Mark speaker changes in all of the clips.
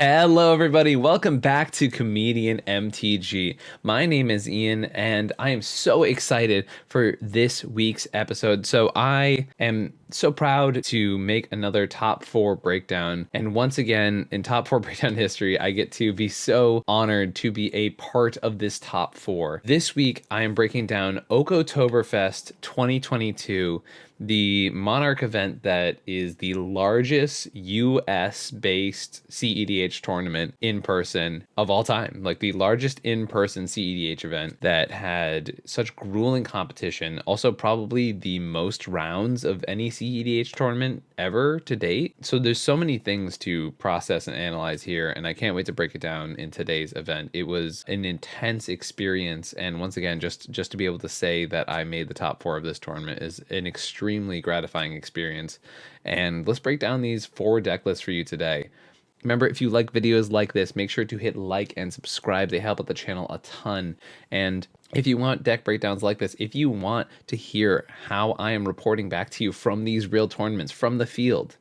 Speaker 1: Hello, everybody. Welcome back to Comedian MTG. My name is Ian, and I am so excited for this week's episode. So, I am so proud to make another top four breakdown. And once again, in top four breakdown history, I get to be so honored to be a part of this top four. This week, I am breaking down Okotoberfest 2022, the Monarch event that is the largest US based cEDH tournament in person of all time. Like the largest in person cEDH event that had such grueling competition. Also, probably the most rounds of any cEDH tournament ever to date. So, there's so many things to process and analyze here, and I can't wait to break it down in today's event. It was an intense experience, and once again, just to be able to say that I made the top four of this tournament is an extremely gratifying experience. And let's break down these four deck lists for you today. Remember, if you like videos like this, make sure to hit like and subscribe. They help out the channel a ton. And if you want deck breakdowns like this, if you want to hear how I am reporting back to you from these real tournaments, from the field,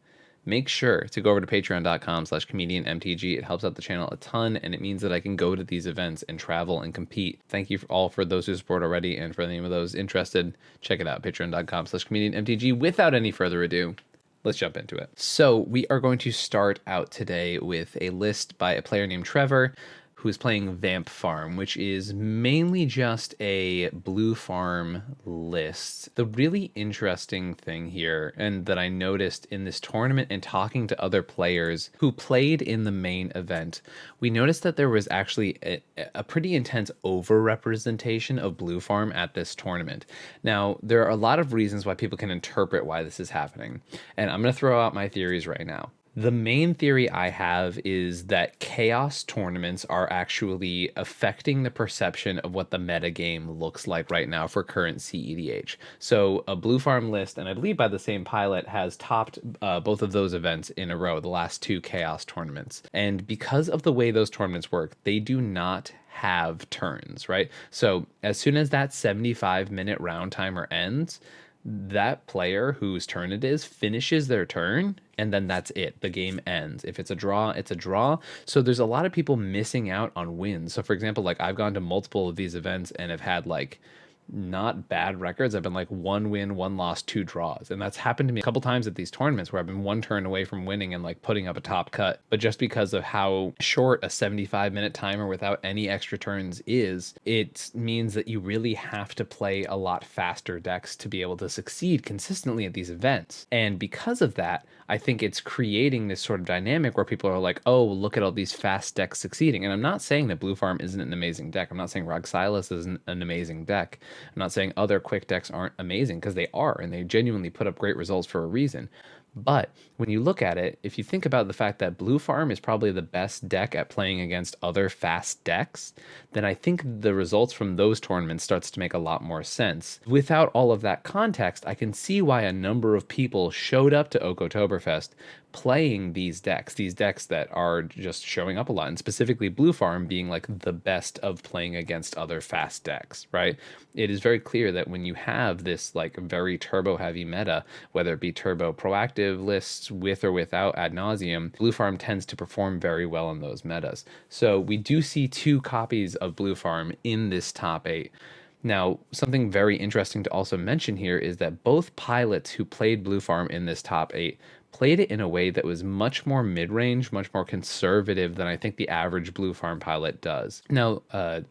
Speaker 1: make sure to go over to patreon.com/comedianmtg. It helps out the channel a ton, and it means that I can go to these events and travel and compete. Thank you all for those who support already, and for any of those interested, check it out, patreon.com/comedianmtg. Without any further ado, let's jump into it. So we are going to start out today with a list by a player named Trevor, who is playing Vamp Farm, which is mainly just a blue farm list. The really interesting thing here, and that I noticed in this tournament and talking to other players who played in the main event, we noticed that there was actually a pretty intense over-representation of blue farm at this tournament. Now, there are a lot of reasons why people can interpret why this is happening, and I'm going to throw out my theories right now. The main theory I have is that chaos tournaments are actually affecting the perception of what the metagame looks like right now for current cEDH. So a blue farm list, and I believe by the same pilot, has topped both of those events in a row, the last two chaos tournaments. And because of the way those tournaments work, they do not have turns, right? So as soon as that 75-minute round timer ends, that player whose turn it is finishes their turn, and then that's it. The game ends. If it's a draw, it's a draw. So there's a lot of people missing out on wins. So for example, like I've gone to multiple of these events and have had like not bad records. I've been like 1 win, 1 loss, 2 draws. And that's happened to me a couple times at these tournaments where I've been 1 turn away from winning and like putting up a top cut. But just because of how short a 75-minute timer without any extra turns is, it means that you really have to play a lot faster decks to be able to succeed consistently at these events. And because of that, I think it's creating this sort of dynamic where people are like, oh, look at all these fast decks succeeding. And I'm not saying that Blue Farm isn't an amazing deck. I'm not saying Roxylus isn't an amazing deck. I'm not saying other quick decks aren't amazing, because they are, and they genuinely put up great results for a reason. But when you look at it, if you think about the fact that Blue Farm is probably the best deck at playing against other fast decks, then I think the results from those tournaments starts to make a lot more sense. Without all of that context, I can see why a number of people showed up to Okotoberfest playing these decks that are just showing up a lot, and specifically Blue Farm being like the best of playing against other fast decks, right? It is very clear that when you have this like very turbo heavy meta, whether it be turbo proactive lists with or without ad nauseum, Blue Farm tends to perform very well in those metas. So we do see 2 copies of Blue Farm in this top 8. Now, something very interesting to also mention here is that both pilots who played Blue Farm in this top 8 played it in a way that was much more mid-range, much more conservative than I think the average Blue Farm pilot does. Now,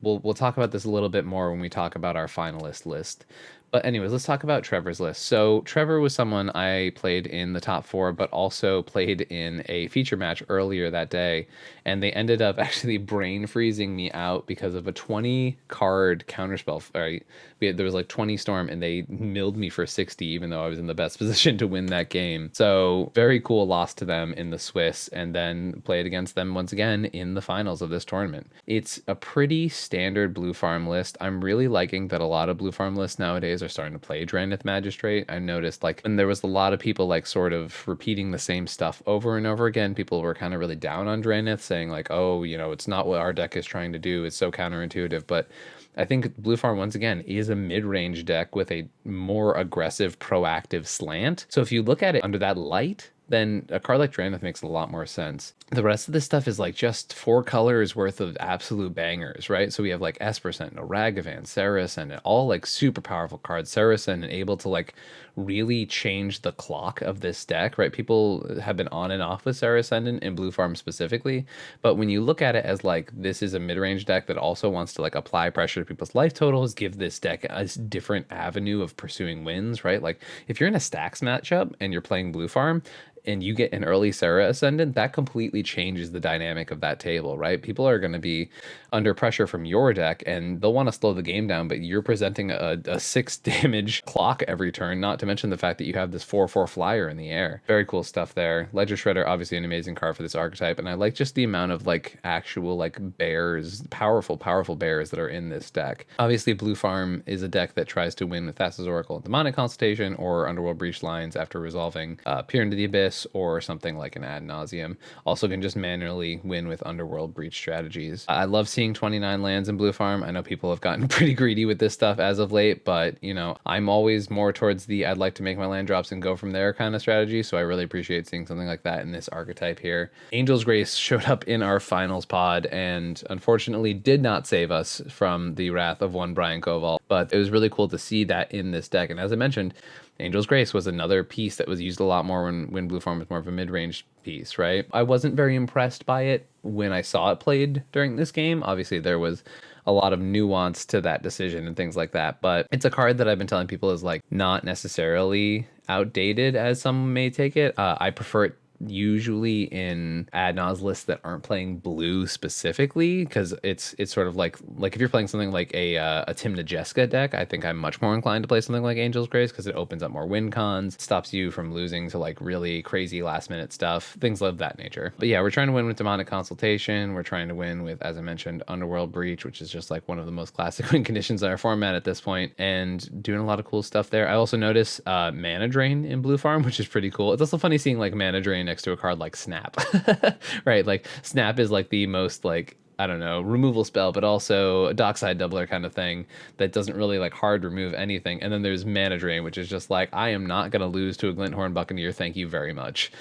Speaker 1: we'll talk about this a little bit more when we talk about our finalist list. But anyways, let's talk about Trevor's list. So Trevor was someone I played in the top 4, but also played in a feature match earlier that day. And they ended up actually brain freezing me out because of a 20 card counterspell. Right? There was like 20 storm, and they milled me for 60, even though I was in the best position to win that game. So very cool loss to them in the Swiss, and then played against them once again in the finals of this tournament. It's a pretty standard Blue Farm list. I'm really liking that a lot of Blue Farm lists nowadays are starting to play Drannith Magistrate. I noticed like when there was a lot of people like sort of repeating the same stuff over and over again, people were kind of really down on Drannith, saying like, oh, you know, it's not what our deck is trying to do. It's so counterintuitive. But I think Blue Farm, once again, is a mid-range deck with a more aggressive, proactive slant. So if you look at it under that light, then a card like Drannith makes a lot more sense. The rest of this stuff is like just 4 colors worth of absolute bangers, right? So we have like Esper Sentinel, Ragavan, Sarah Ascendant, all like super powerful cards. Sarah Ascendant able to like really change the clock of this deck, right? People have been on and off with Sarah Ascendant in Blue Farm specifically, but when you look at it as like this is a mid-range deck that also wants to like apply pressure to people's life totals, give this deck a different avenue of pursuing wins, right? Like if you're in a stacks matchup and you're playing Blue Farm, and you get an early Sarah Ascendant, that completely changes the dynamic of that table, right? People are going to be under pressure from your deck, and they'll want to slow the game down, but you're presenting a 6 damage clock every turn, not to mention the fact that you have this 4/4 flyer in the air. Very cool stuff there. Ledger Shredder, obviously an amazing card for this archetype, and I like just the amount of like actual like bears, powerful bears that are in this deck. Obviously, Blue Farm is a deck that tries to win with Thassa's Oracle and Demonic Consultation or Underworld Breach lines after resolving Peer into the Abyss, or something like an Ad Nauseam. Also can just manually win with Underworld Breach strategies. I love seeing 29 lands in Blue Farm. I know people have gotten pretty greedy with this stuff as of late, but you know, I'm always more towards the I'd like to make my land drops and go from there kind of strategy, so I really appreciate seeing something like that in this archetype here. Angel's Grace showed up in our finals pod and unfortunately did not save us from the wrath of one Brian Koval, but it was really cool to see that in this deck. And as I mentioned, Angel's Grace was another piece that was used a lot more when Blue Farm was more of a mid-range piece, right? I wasn't very impressed by it when I saw it played during this game. Obviously, there was a lot of nuance to that decision and things like that, but it's a card that I've been telling people is like not necessarily outdated as some may take it. I prefer it usually in ad nos lists that aren't playing blue specifically, because it's sort of like if you're playing something like a Timna Jeska deck, I think I'm much more inclined to play something like Angel's Grace because it opens up more win cons, stops you from losing to like really crazy last minute stuff, things of that nature. But yeah, we're trying to win with Demonic Consultation. We're trying to win with, as I mentioned, Underworld Breach, which is just like one of the most classic win conditions in our format at this point, and doing a lot of cool stuff there. I also notice Mana Drain in Blue Farm, which is pretty cool. It's also funny seeing like Mana Drain next to a card like Snap. Right, like Snap is like the most like, I don't know, removal spell, but also a Dockside Doubler kind of thing that doesn't really like hard remove anything. And then there's Mana Drain, which is just like, I am not going to lose to a Glinthorn Buccaneer, thank you very much.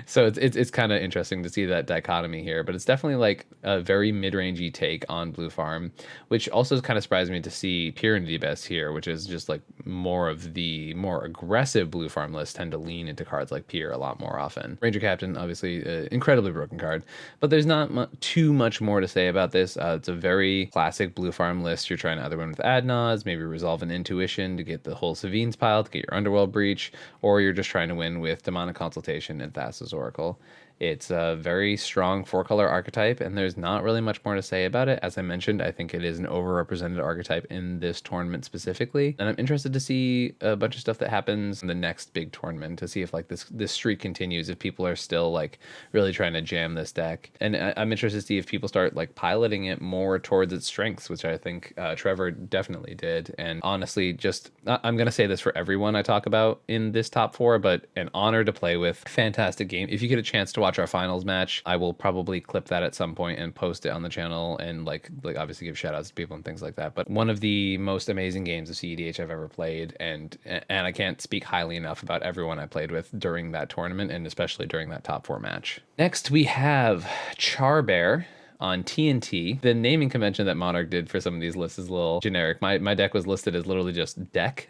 Speaker 1: So it's kind of interesting to see that dichotomy here, but it's definitely like a very mid-rangey take on Blue Farm, which also kind of surprised me to see Peer into the Abyss here, which is just like more of the more aggressive Blue Farm lists tend to lean into cards like Peer a lot more often. Ranger Captain, obviously, incredibly broken card, but there's not too much more to say about this. It's a very classic Blue Farm list. You're trying to either win with Adnaz, maybe resolve an Intuition to get the whole Savine's pile to get your Underworld Breach, or you're just trying to win with Demonic Consultation and Thassa's Oracle. It's a very strong 4-color archetype, and there's not really much more to say about it. As I mentioned, I think it is an overrepresented archetype in this tournament specifically, and I'm interested to see a bunch of stuff that happens in the next big tournament to see if like this streak continues, if people are still like really trying to jam this deck. And I'm interested to see if people start like piloting it more towards its strengths, which I think Trevor definitely did. And honestly, just I'm gonna say this for everyone I talk about in this top 4, but an honor to play with. Fantastic game. If you get a chance to watch our finals match, I will probably clip that at some point and post it on the channel, and like obviously give shout outs to people and things like that. But one of the most amazing games of cEDH I've ever played, and I can't speak highly enough about everyone I played with during that tournament, and especially during that top 4 match. Next we have Charbear on TNT. The naming convention that Monarch did for some of these lists is a little generic. My deck was listed as literally just deck.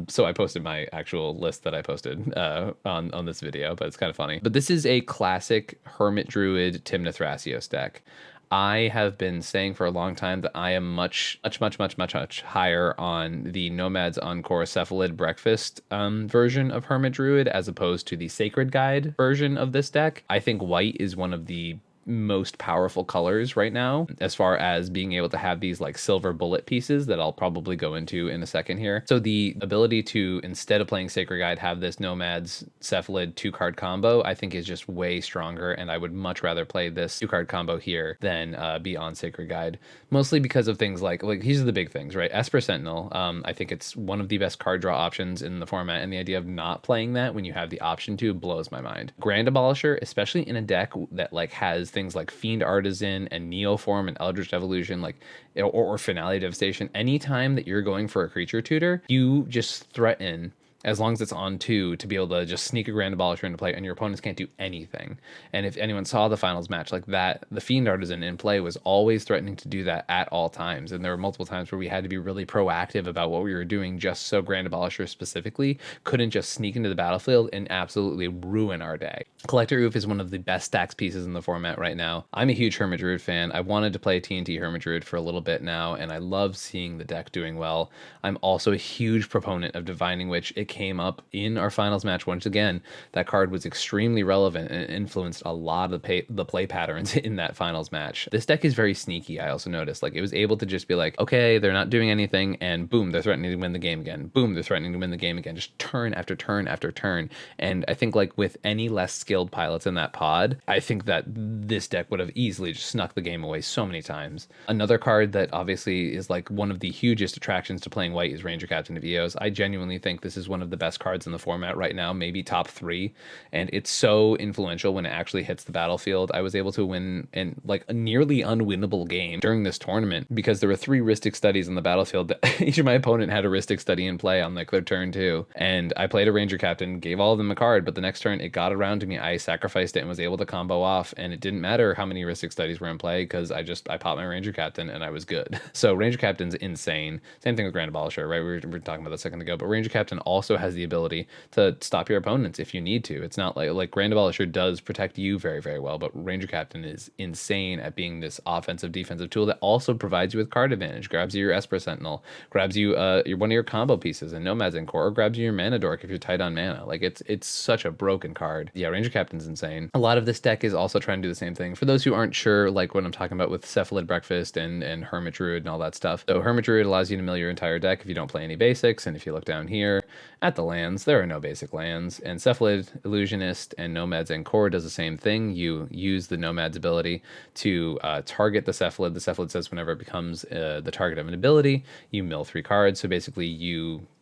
Speaker 1: So I posted my actual list that I posted on this video, but it's kind of funny. But this is a classic Hermit Druid Timna Thrasios deck. I have been saying for a long time that I am much higher on the Nomad's Encore Cephalid Breakfast version of Hermit Druid as opposed to the Sacred Guide version of this deck. I think white is one of the most powerful colors right now as far as being able to have these like silver bullet pieces that I'll probably go into in a second here. So the ability to, instead of playing Sacred Guide, have this Nomad's Cephalid 2-card combo, I think is just way stronger, and I would much rather play this 2-card combo here than be on Sacred Guide, mostly because of things like these are the big things, right? Esper Sentinel, I think it's one of the best card draw options in the format, and the idea of not playing that when you have the option to blows my mind. Grand Abolisher, especially in a deck that like has things like Fiend Artisan and Neoform and Eldritch Evolution, like or Finale Devastation, anytime that you're going for a creature tutor, you just threaten as long as it's on 2, to be able to just sneak a Grand Abolisher into play and your opponents can't do anything. And if anyone saw the finals match like that, the Fiend Artisan in play was always threatening to do that at all times. And there were multiple times where we had to be really proactive about what we were doing just so Grand Abolisher specifically couldn't just sneak into the battlefield and absolutely ruin our day. Collector Oof is one of the best stacks pieces in the format right now. I'm a huge Hermit Druid fan. I wanted to play TNT Hermit Druid for a little bit now, and I love seeing the deck doing well. I'm also a huge proponent of Divining Witch. It came up in our finals match once again. That card was extremely relevant and influenced a lot of the play patterns in that finals match. This deck is very sneaky, I also noticed. Like, it was able to just be like, okay, they're not doing anything, and boom, they're threatening to win the game again. Boom, they're threatening to win the game again. Just turn after turn after turn. And I think, like, with any less skilled pilots in that pod, I think that this deck would have easily just snuck the game away so many times. Another card that obviously is like one of the hugest attractions to playing white is Ranger Captain of Eos. I genuinely think this is one of the best cards in the format right now, maybe top 3, and it's so influential when it actually hits the battlefield. I was able to win in like a nearly unwinnable game during this tournament because there were 3 Rhystic Studies in the battlefield that each of my opponent had a Rhystic Study in play on like their turn 2, and I played a Ranger Captain, gave all of them a card, but the next turn it got around to me, I sacrificed it and was able to combo off, and it didn't matter how many Rhystic Studies were in play because I popped my Ranger Captain and I was good. So Ranger Captain's insane. Same thing with Grand Abolisher, right? We were talking about that a second ago, but Ranger Captain also has the ability to stop your opponents if you need to. It's not like Grand Abolisher does protect you very, very well, but Ranger Captain is insane at being this offensive defensive tool that also provides you with card advantage, grabs you your Esper Sentinel, grabs you one of your combo pieces in Nomad's Encore, or grabs you your Mana Dork if you're tight on mana. Like, it's such a broken card. Yeah, Ranger Captain's insane. A lot of this deck is also trying to do the same thing. For those who aren't sure, like what I'm talking about with Cephalid Breakfast and Hermit Druid and all that stuff. So Hermit Druid allows you to mill your entire deck if you don't play any basics, and if you look down here at the lands, there are no basic lands. And Cephalid Illusionist and Nomad's Encore does the same thing. You use the Nomad's ability to target the Cephalid. The Cephalid says whenever it becomes the target of an ability, you mill 3 cards. So basically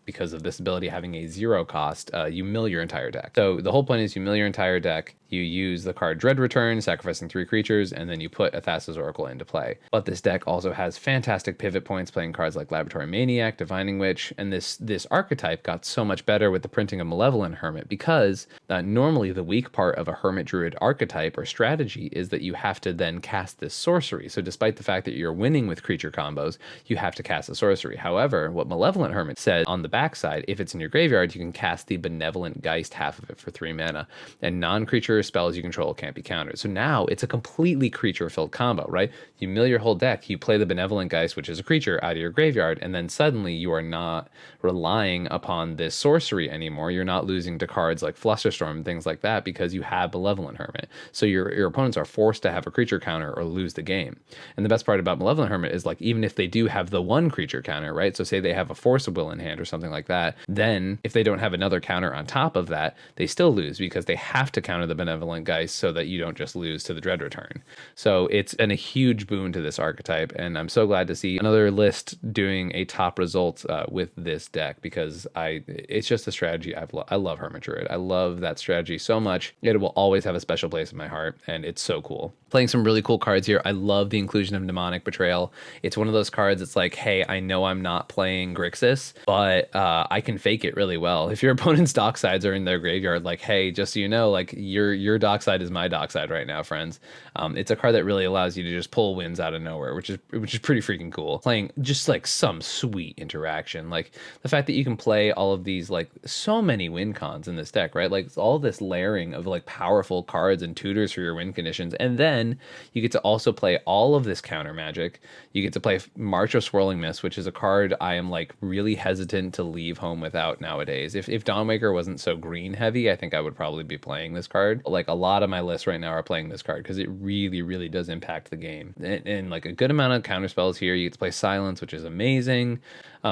Speaker 1: because of this ability having a 0 cost, you mill your entire deck. So the whole point is you mill your entire deck, you use the card Dread Return, sacrificing 3 creatures, and then you put Thassa's Oracle into play. But this deck also has fantastic pivot points, playing cards like Laboratory Maniac, Divining Witch, and this archetype got so much better with the printing of Malevolent Hermit, because normally the weak part of a Hermit Druid archetype or strategy is that you have to then cast this sorcery. So despite the fact that you're winning with creature combos, you have to cast a sorcery. However, what Malevolent Hermit said on the backside, if it's in your graveyard, you can cast the Benevolent Geist, half of it, for 3 mana, and non-creature spells you control can't be countered. So now it's a completely creature-filled combo, right? You mill your whole deck, you play the Benevolent Geist, which is a creature, out of your graveyard, and then suddenly you are not relying upon this sorcery anymore. You're not losing to cards like Flusterstorm and things like that because you have Malevolent Hermit. So your opponents are forced to have a creature counter or lose the game. And the best part about Malevolent Hermit is, like, even if they do have the one creature counter, right? So say they have a Force of Will in hand or something like that, then if they don't have another counter on top of that, they still lose because they have to counter the Benevolent Geist so that you don't just lose to the Dread Return. So it's been a huge boon to this archetype, and I'm so glad to see another list doing a top result with this deck, because it's just a strategy I love. Hermit Druid, I love that strategy so much. It will always have a special place in my heart, and it's so cool. Playing some really cool cards here. I love the inclusion of Mnemonic Betrayal. It's one of those cards, it's like, hey, I know I'm not playing Grixis, but I can fake it really well. If your opponent's docksides are in their graveyard, like, hey, just so you know, like, your dockside is my dockside right now, friends. It's a card that really allows you to just pull wins out of nowhere, which is pretty freaking cool. Playing just like some sweet interaction, like the fact that you can play all of these, like, so many win cons in this deck, right? Like, it's all this layering of like powerful cards and tutors for your win conditions, and then you get to also play all of this counter magic. You get to play March of Swirling Mist, which is a card I am like really hesitant to leave home without nowadays. If Dawnwaker wasn't so green heavy, I think I would probably be playing this card. Like, a lot of my lists right now are playing this card because it really, really does impact the game. And like a good amount of counter spells here. You get to play Silence, which is amazing.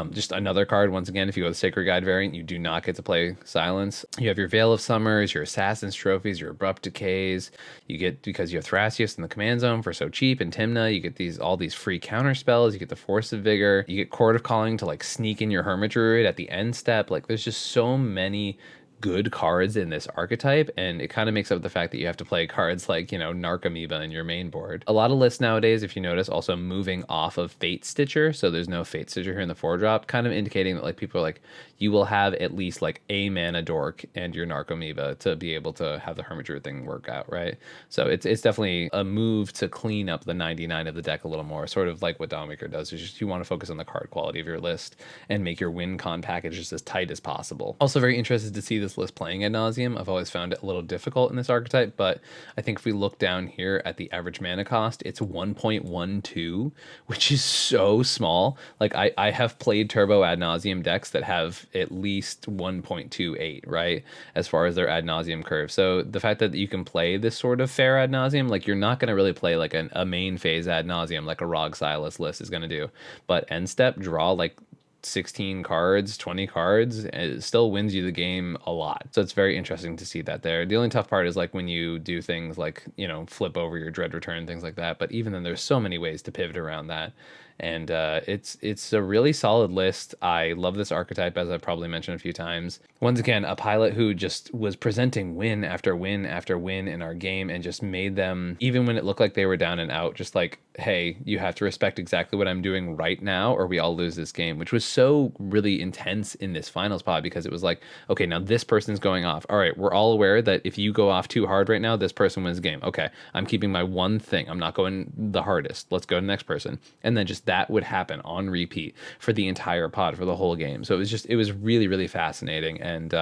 Speaker 1: Just another card, once again, if you go with Sacred Guide variant, you do not get to play Silence. You have your Veil of Summers, your Assassin's Trophies, your Abrupt Decays. You get, because you have Thrasios in the command zone for so cheap, and Timna, you get all these free counter spells. You get the Force of Vigor. You get Court of Calling to like sneak in your Hermit Druid at the end step. Like, there's just so many good cards in this archetype, and it kind of makes up the fact that you have to play cards like, you know, Narcomoeba in your main board. A lot of lists nowadays, if you notice, also moving off of Fate Stitcher, so there's no Fate Stitcher here in the 4-drop, kind of indicating that like people are like, you will have at least like a mana dork and your Narcomoeba to be able to have the Hermit Druid thing work out, right? So it's definitely a move to clean up the 99 of the deck a little more, sort of like what Dawnwaker does. Is just you want to focus on the card quality of your list and make your win con package just as tight as possible. Also very interested to see this list playing ad nauseum. I've always found it a little difficult in this archetype, but I think if we look down here at the average mana cost, it's 1.12, which is so small. Like I have played turbo ad nauseum decks that have at least 1.28, right, as far as their ad nauseum curve. So the fact that you can play this sort of fair ad nauseum, like you're not going to really play like a main phase ad nauseum like a Rog Silas list is going to do, but end step draw like 16 cards, 20 cards, it still wins you the game a lot. So it's very interesting to see that there. The only tough part is like when you do things like, you know, flip over your Dread Return, things like that. But even then, there's so many ways to pivot around that. And it's a really solid list. I love this archetype, as I've probably mentioned a few times. Once again, a pilot who just was presenting win after win after win in our game and just made them, even when it looked like they were down and out, just like, hey, you have to respect exactly what I'm doing right now or we all lose this game, which was so really intense in this finals pod because it was like, okay, now this person's going off. All right, we're all aware that if you go off too hard right now, this person wins the game. Okay, I'm keeping my one thing. I'm not going the hardest. Let's go to the next person. And then just that would happen on repeat for the entire pod, for the whole game. So it was really, really fascinating. And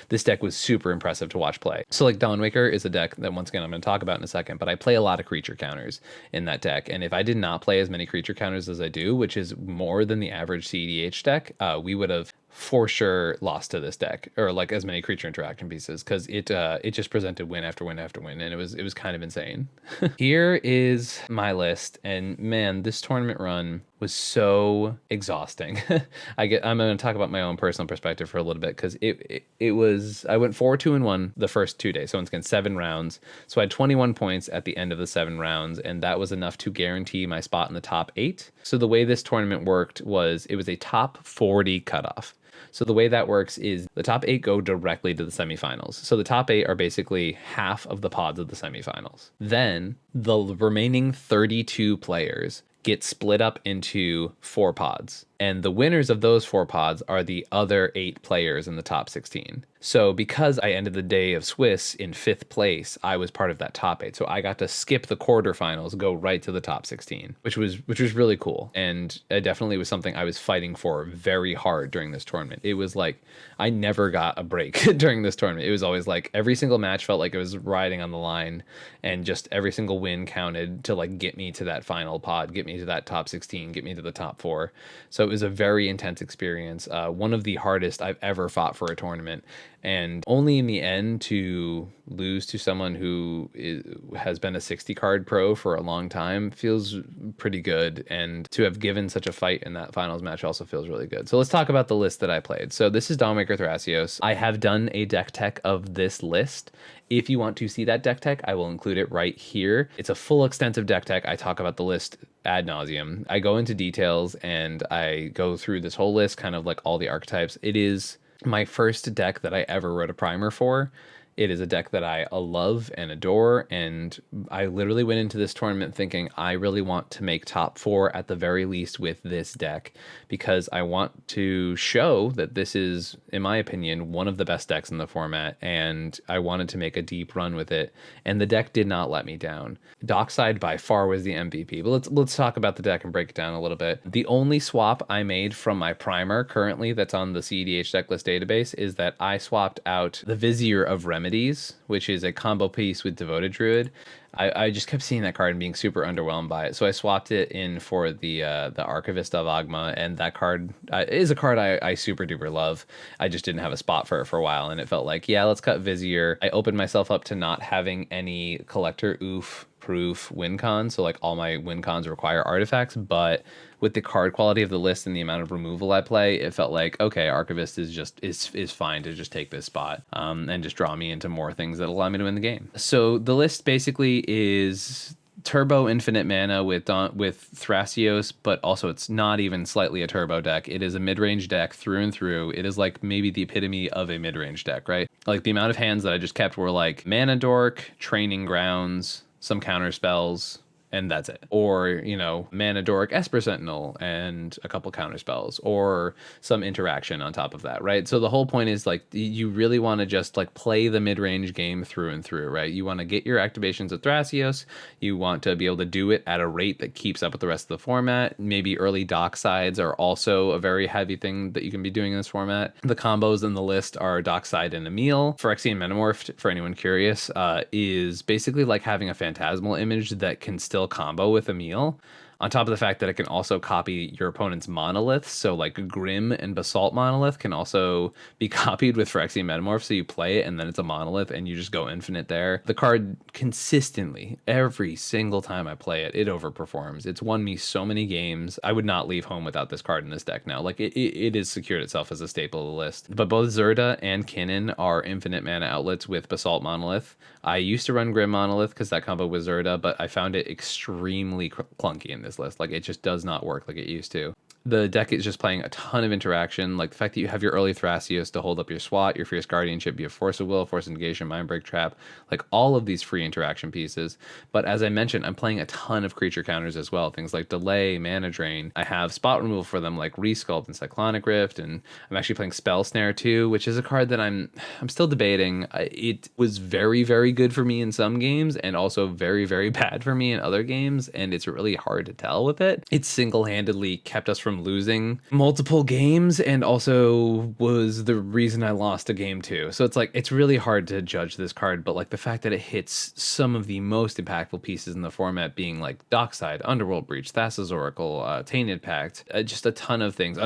Speaker 1: this deck was super impressive to watch play. So like Dawnwaker is a deck that once again I'm going to talk about in a second, but I play a lot of creature counters in that deck. And if I did not play as many creature counters as I do, which is more than the average cEDH deck, we would have for sure lost to this deck, or like as many creature interaction pieces, because it just presented win after win after win, and it was kind of insane. Here is my list, and man, this tournament run was so exhausting. I'm going to talk about my own personal perspective for a little bit, because it was, I went 4-2-1 the first 2 days, so once again 7 rounds, so I had 21 points at the end of the 7 rounds, and that was enough to guarantee my spot in the top 8. So the way this tournament worked was it was a top 40 cutoff. So the way that works is the top 8 go directly to the semifinals. So the top 8 are basically half of the pods of the semifinals. Then the remaining 32 players get split up into 4 pods. And the winners of those 4 pods are the other 8 players in the top 16. So because I ended the day of Swiss in 5th place, I was part of that top 8. So I got to skip the quarterfinals, go right to the top 16, which was really cool. And it definitely was something I was fighting for very hard during this tournament. It was like I never got a break during this tournament. It was always like every single match felt like it was riding on the line, and just every single win counted to like get me to that final pod, get me to that top 16, get me to the top 4. So it was a very intense experience, one of the hardest I've ever fought for a tournament, and only in the end to lose to someone who has been a 60 card pro for a long time feels pretty good, and to have given such a fight in that finals match also feels really good. So let's talk about the list that I played. So this is Dawnwaker Thrasios. I have done a deck tech of this list. If you want to see that deck tech, I will include it right here. It's a full extensive deck tech. I talk about the list ad nauseum. I go into details and I go through this whole list, kind of like all the archetypes. It is my first deck that I ever wrote a primer for. It is a deck that I love and adore, and I literally went into this tournament thinking I really want to make top 4 at the very least with this deck, because I want to show that this is, in my opinion, one of the best decks in the format, and I wanted to make a deep run with it, and the deck did not let me down. Dockside by far was the MVP, but let's talk about the deck and break it down a little bit. The only swap I made from my primer currently that's on the cEDH decklist database is that I swapped out the Vizier of Remedies, which is a combo piece with Devoted Druid. I just kept seeing that card and being super underwhelmed by it, so I swapped it in for the Archivist of Agma, and that card is a card I super duper love. I just didn't have a spot for it for a while, and it felt like, yeah, let's cut Vizier. I opened myself up to not having any collector oof proof win cons, so like all my win cons require artifacts, but with the card quality of the list and the amount of removal I play, it felt like, okay, Archivist is fine to just take this spot and just draw me into more things that allow me to win the game. So the list basically is turbo infinite mana with Thrasios, but also it's not even slightly a turbo deck. It is a mid-range deck through and through. It is like maybe the epitome of a mid-range deck, right? Like the amount of hands that I just kept were like Mana Dork, Training Grounds, some counter spells, and that's it. Or, you know, Mana Dork, Esper Sentinel, and a couple counter spells, or some interaction on top of that, right? So the whole point is like you really want to just like play the mid-range game through and through, right? You want to get your activations of Thrasios. You want to be able to do it at a rate that keeps up with the rest of the format. Maybe early Docksides are also a very heavy thing that you can be doing in this format. The combos in the list are Dockside and Emil. Phyrexian Metamorphed, for anyone curious, is basically like having a phantasmal image that can still combo with Emil, on top of the fact that it can also copy your opponent's monoliths. So like Grim and Basalt Monolith can also be copied with Phyrexian Metamorph. So you play it and then it's a monolith and you just go infinite there. The card consistently, every single time I play it, it overperforms. It's won me so many games. I would not leave home without this card in this deck now. Like it has secured itself as a staple of the list. But both Zerda and Kinnan are infinite mana outlets with Basalt Monolith. I used to run Grim Monolith because that combo with Zerda, but I found it extremely clunky in this list. Like it just does not work like it used to. The deck is just playing a ton of interaction, like the fact that you have your early Thrasios to hold up your SWAT, your Fierce Guardianship, you have Force of Will, Force of Negation, Mindbreak Trap, like all of these free interaction pieces. But as I mentioned, I'm playing a ton of creature counters as well, things like Delay, Mana Drain. I have spot removal for them like Resculpt and Cyclonic Rift, and I'm actually playing Spell Snare too, which is a card that I'm still debating. It was very, very good for me in some games and also very, very bad for me in other games, and it's really hard to tell with it. It single-handedly kept us from losing multiple games and also was the reason I lost a game too. So it's like, it's really hard to judge this card, but like the fact that it hits some of the most impactful pieces in the format being like Dockside, Underworld Breach, Thassa's Oracle, Tainted Pact, just a ton of things.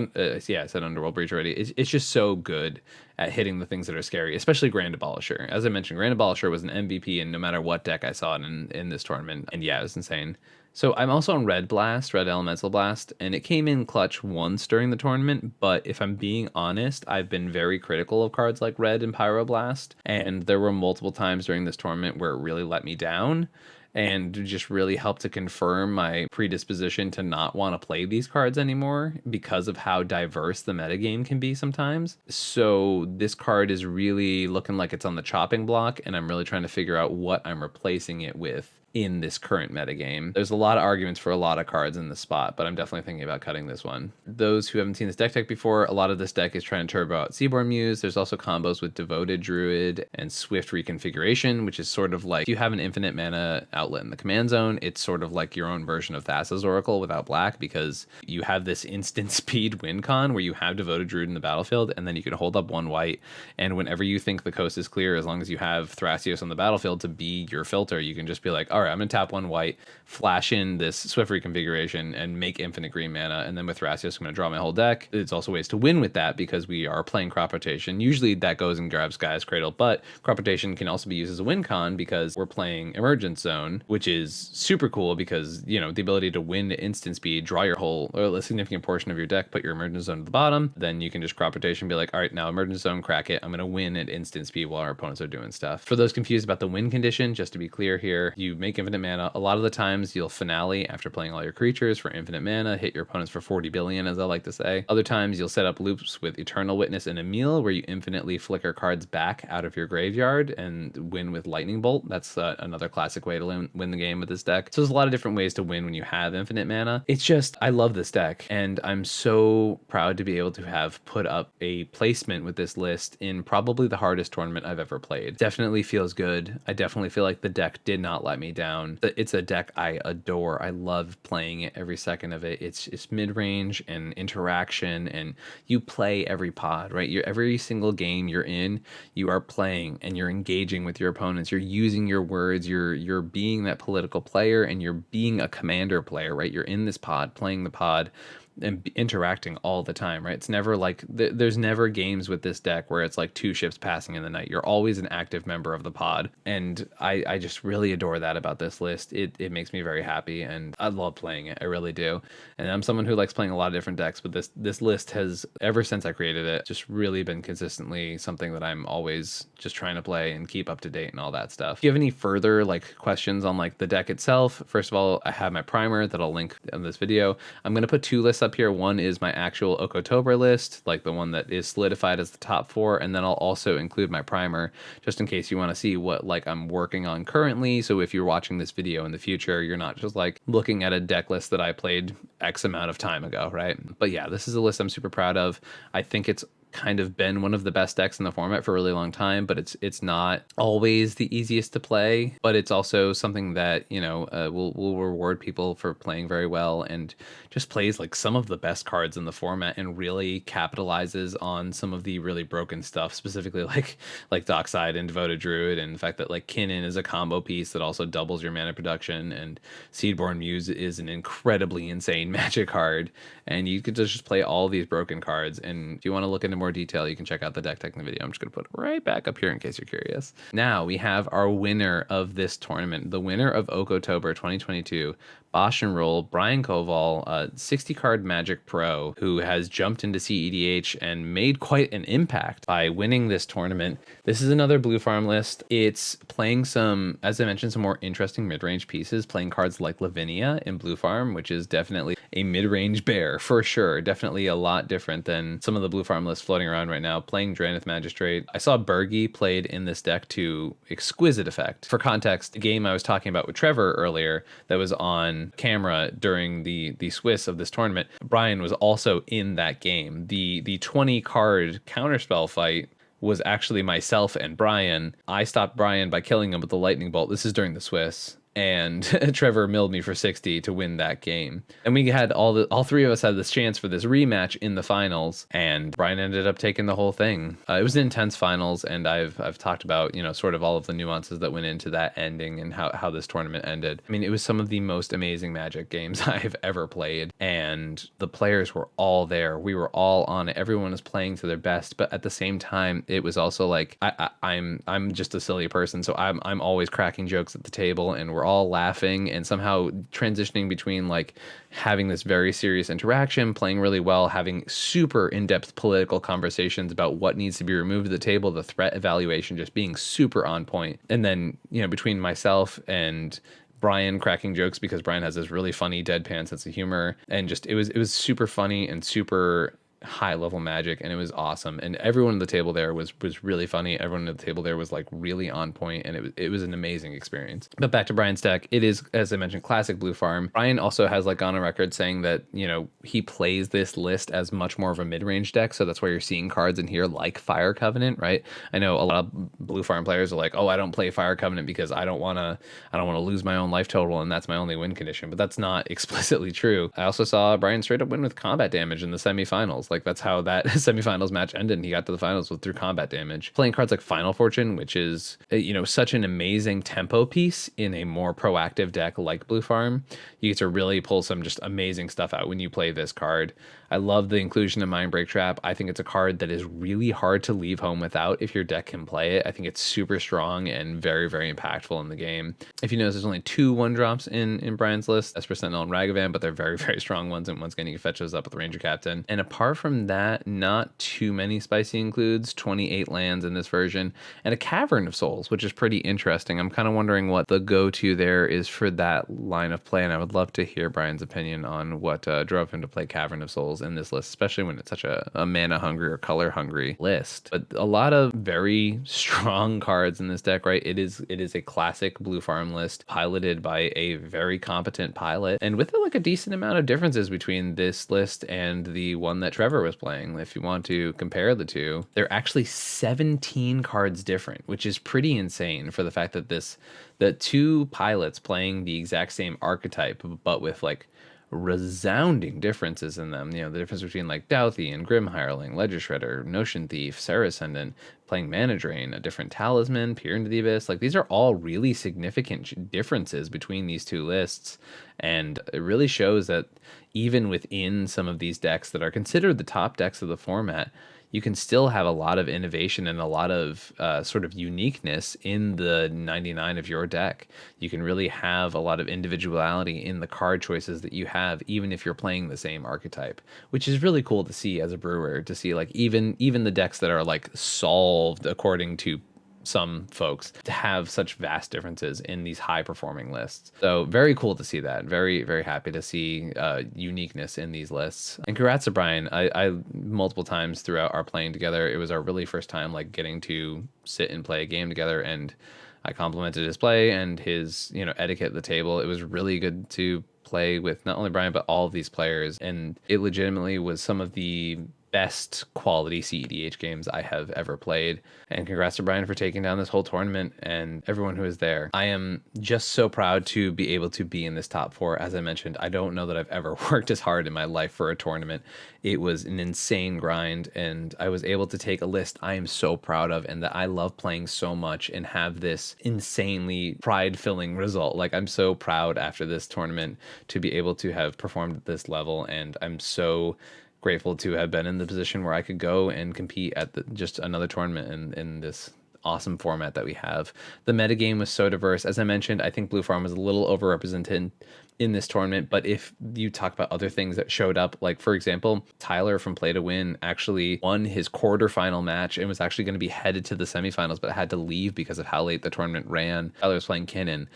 Speaker 1: Yeah, I said Underworld Breach already. It's just so good at hitting the things that are scary, especially Grand Abolisher. As I mentioned, Grand Abolisher was an MVP in no matter what deck I saw it in this tournament. And yeah, it was insane. So I'm also on Red Elemental Blast, and it came in clutch once during the tournament, but if I'm being honest, I've been very critical of cards like Red and Pyroblast, and there were multiple times during this tournament where it really let me down and just really helped to confirm my predisposition to not want to play these cards anymore because of how diverse the metagame can be sometimes. So this card is really looking like it's on the chopping block, and I'm really trying to figure out what I'm replacing it with in this current metagame. There's a lot of arguments for a lot of cards in this spot, but I'm definitely thinking about cutting this one. Those who haven't seen this deck before, a lot of this deck is trying to turbo out Seaborn Muse. There's also combos with Devoted Druid and Swift Reconfiguration, which is sort of like, if you have an infinite mana outlet in the command zone, it's sort of like your own version of Thassa's Oracle without black, because you have this instant speed win con where you have Devoted Druid in the battlefield, and then you can hold up one white, and whenever you think the coast is clear, as long as you have Thrasios on the battlefield to be your filter, you can just be like, all right, I'm gonna tap one white, flash in this Swift Reconfiguration, and make infinite green mana, and then with Thrasios, I'm gonna draw my whole deck. It's also ways to win with that because we are playing Crop Rotation. Usually that goes and grabs Gaia's Cradle, but Crop Rotation can also be used as a win con because we're playing Emergence Zone, which is super cool because, you know, the ability to win at instant speed, draw your whole, or a significant portion of your deck, put your Emergence Zone at the bottom, then you can just Crop Rotation, be like, all right, now Emergence Zone, crack it, I'm gonna win at instant speed while our opponents are doing stuff. For those confused about the win condition, just to be clear here, you make infinite mana. A lot of the times you'll finale after playing all your creatures for infinite mana, hit your opponents for 40 billion, as I like to say. Other times you'll set up loops with Eternal Witness and Emil, where you infinitely flicker cards back out of your graveyard and win with Lightning Bolt. That's another classic way to win the game with this deck. So there's a lot of different ways to win when you have infinite mana. It's just, I love this deck, and I'm so proud to be able to have put up a placement with this list in probably the hardest tournament I've ever played. Definitely feels good. I definitely feel like the deck did not let me down. It's a deck I adore. I love playing it every second of it. It's mid-range and interaction, and you play every pod, right? Every single game you're in, you are playing and you're engaging with your opponents. You're using your words. You're being that political player, and you're being a commander player, right? You're in this pod, playing the pod, and interacting all the time, right? It's never like there's never games with this deck where it's like two ships passing in the night. You're always an active member of the pod, and I just really adore that about this list. It makes me very happy, and I love playing it. I really do. And I'm someone who likes playing a lot of different decks, but this list has, ever since I created it, just really been consistently something that I'm always just trying to play and keep up to date and all that stuff. If you have any further like questions on like the deck itself, first of all, I have my primer that I'll link in this video. I'm going to put two lists up here. One is my actual Okotober list, like the one that is solidified as the top 4, and then I'll also include my primer just in case you want to see what like I'm working on currently. So if you're watching this video in the future, you're not just like looking at a deck list that I played X amount of time ago, right? But yeah, this is a list I'm super proud of. I think it's kind of been one of the best decks in the format for a really long time, but it's not always the easiest to play, but it's also something that, you know, will reward people for playing very well, and just plays like some of the best cards in the format and really capitalizes on some of the really broken stuff, specifically like Dockside and Devoted Druid, and the fact that like Kinnan is a combo piece that also doubles your mana production, and Seedborn Muse is an incredibly insane magic card, and you could just play all these broken cards. And if you want to look into more detail, you can check out the deck tech in the video. I'm just going to put it right back up here in case you're curious. Now we have our winner of this tournament, the winner of Okotober 2022, Bosch and Roll, Brian Koval, a 60 card Magic Pro who has jumped into cEDH and made quite an impact by winning this tournament. This is another blue farm list. It's playing some, as I mentioned, some more interesting mid-range pieces, playing cards like Lavinia in blue farm, which is definitely a mid-range bear for sure. Definitely a lot different than some of the blue farm lists floating around right now. Playing Drannith Magistrate. I saw Bergie played in this deck to exquisite effect. For context, the game I was talking about with Trevor earlier that was on camera during the Swiss of this tournament, Brian was also in that game. The 20 card counterspell fight was actually myself and Brian. I stopped Brian by killing him with the lightning bolt. This is during the Swiss. And Trevor milled me for 60 to win that game. And we had all three of us had this chance for this rematch in the finals, and Brian ended up taking the whole thing. It was an intense finals, and I've talked about, you know, sort of all of the nuances that went into that ending and how this tournament ended. I mean, it was some of the most amazing Magic games I've ever played, and the players were all there. We were all on it. Everyone was playing to their best, but at the same time, it was also like I'm just a silly person, so I'm always cracking jokes at the table, and we're all laughing and somehow transitioning between like having this very serious interaction, playing really well, having super in-depth political conversations about what needs to be removed at the table, the threat evaluation just being super on point. And then, you know, between myself and Brian cracking jokes, because Brian has this really funny deadpan sense of humor, and just it was super funny and super high level Magic, and it was awesome. And everyone at the table there was really funny. Everyone at the table there was like really on point, and it was an amazing experience. But back to Brian's deck, it is, as I mentioned, classic blue farm. Brian also has like gone on record saying that, you know, he plays this list as much more of a mid-range deck, so that's why you're seeing cards in here like Fire Covenant, right? I know a lot of blue farm players are like, oh, I don't play Fire Covenant because I don't want to lose my own life total, and that's my only win condition. But that's not explicitly true. I also saw Brian straight up win with combat damage in the semifinals. Like, that's how that semifinals match ended, and he got to the finals through combat damage. Playing cards like Final Fortune, which is, you know, such an amazing tempo piece in a more proactive deck like Blue Farm. You get to really pull some just amazing stuff out when you play this card. I love the inclusion of Mindbreak Trap. I think it's a card that is really hard to leave home without if your deck can play it. I think it's super strong and very, very impactful in the game. If you notice, there's only 2 1-drops in Brian's list, Esper Sentinel and Ragavan, but they're very, very strong ones, and once again, you can fetch those up with Ranger Captain. And apart from that, not too many spicy includes, 28 lands in this version, and a Cavern of Souls, which is pretty interesting. I'm kind of wondering what the go-to there is for that line of play, and I would love to hear Brian's opinion on what drove him to play Cavern of Souls in this list, especially when it's such a mana hungry or color hungry list. But a lot of very strong cards in this deck, right? It is a classic blue farm list piloted by a very competent pilot, and with like a decent amount of differences between this list and the one that Trevor was playing. If you want to compare the two, they're actually 17 cards different, which is pretty insane for the fact that the 2 pilots playing the exact same archetype, but with like resounding differences in them. You know, the difference between like Douthie and Grim Hireling, Ledger Shredder, Notion Thief, Sarah Ascendant, playing Mana Drain, a different Talisman, Peer into the Abyss. Like these are all really significant differences between these two lists. And it really shows that even within some of these decks that are considered the top decks of the format, you can still have a lot of innovation and a lot of sort of uniqueness in the 99 of your deck. You can really have a lot of individuality in the card choices that you have, even if you're playing the same archetype, which is really cool to see as a brewer, to see like even the decks that are like solved according to some folks to have such vast differences in these high performing lists. So very cool to see that. Very, very happy to see uniqueness in these lists. And congrats to Brian. I multiple times throughout our playing together, it was our really first time like getting to sit and play a game together, and I complimented his play and his, you know, etiquette at the table. It was really good to play with not only Brian but all of these players, and it legitimately was some of the best quality cEDH games I have ever played. And congrats to Brian for taking down this whole tournament and everyone who is there. I am just so proud to be able to be in this top 4. As I mentioned, I don't know that I've ever worked as hard in my life for a tournament. It was an insane grind, and I was able to take a list I am so proud of and that I love playing so much and have this insanely pride-filling result. Like, I'm so proud after this tournament to be able to have performed at this level, and I'm so grateful to have been in the position where I could go and compete at just another tournament in this awesome format that we have. The metagame was so diverse. As I mentioned, I think Blue Farm was a little overrepresented in this tournament, but if you talk about other things that showed up, like for example, Tyler from Play to Win actually won his quarterfinal match and was actually going to be headed to the semifinals, but had to leave because of how late the tournament ran. Tyler was playing Kinnan,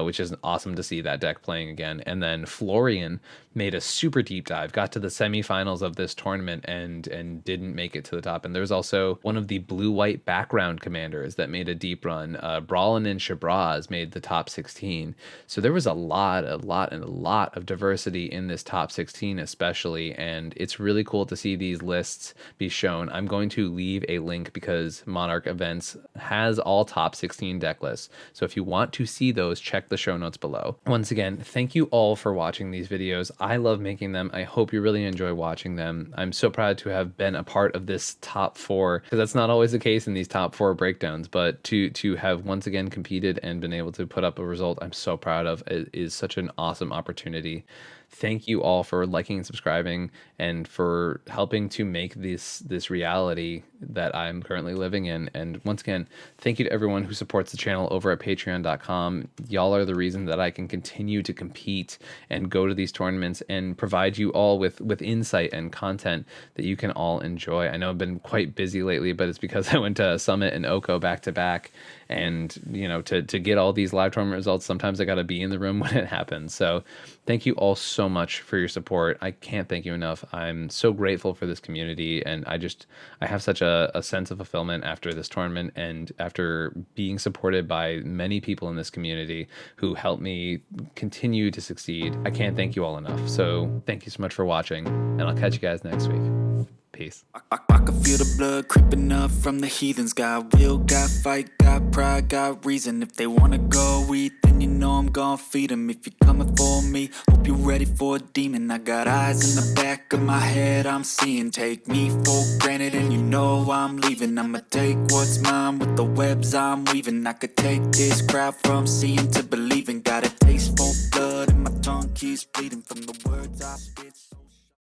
Speaker 1: which is awesome to see that deck playing again. And then Florian made a super deep dive, got to the semifinals of this tournament and didn't make it to the top. And there's also one of the blue-white background commanders that made a deep run. Brawlin and Shabraz made the top 16. So there was a lot of diversity in this top 16 especially, and it's really cool to see these lists be shown. I'm going to leave a link because Monarch Events has all top 16 deck lists. So if you want to see those, check the show notes below. Once again, thank you all for watching these videos. I love making them. I hope you really enjoy watching them. I'm so proud to have been a part of this top 4, because that's not always the case in these top 4 breakdowns, but to have once again competed and been able to put up a result I'm so proud of. It is such an awesome opportunity. Thank you all for liking and subscribing and for helping to make this reality that I'm currently living in. And once again, thank you to everyone who supports the channel over at patreon.com. Y'all are the reason that I can continue to compete and go to these tournaments and provide you all with insight and content that you can all enjoy. I know I've been quite busy lately, but it's because I went to Summit and Oko back to back. And, you know, to get all these live tournament results, sometimes I got to be in the room when it happens. So thank you all so much for your support. I can't thank you enough. I'm so grateful for this community, and I have such a sense of fulfillment after this tournament and after being supported by many people in this community who helped me continue to succeed. I can't thank you all enough. So thank you so much for watching, and I'll catch you guys next week. Peace.
Speaker 2: I can feel the blood creeping up from the heathens. Got will, got fight, got pride, got reason. If they wanna go eat, then you know I'm gon' feed them. If you're coming for me, hope you're ready for a demon. I got eyes in the back of my head, I'm seeing. Take me for granted and you know I'm leaving. I'ma take what's mine with the webs I'm weaving. I could take this crowd from seeing to believing. Got a taste for blood and my tongue keeps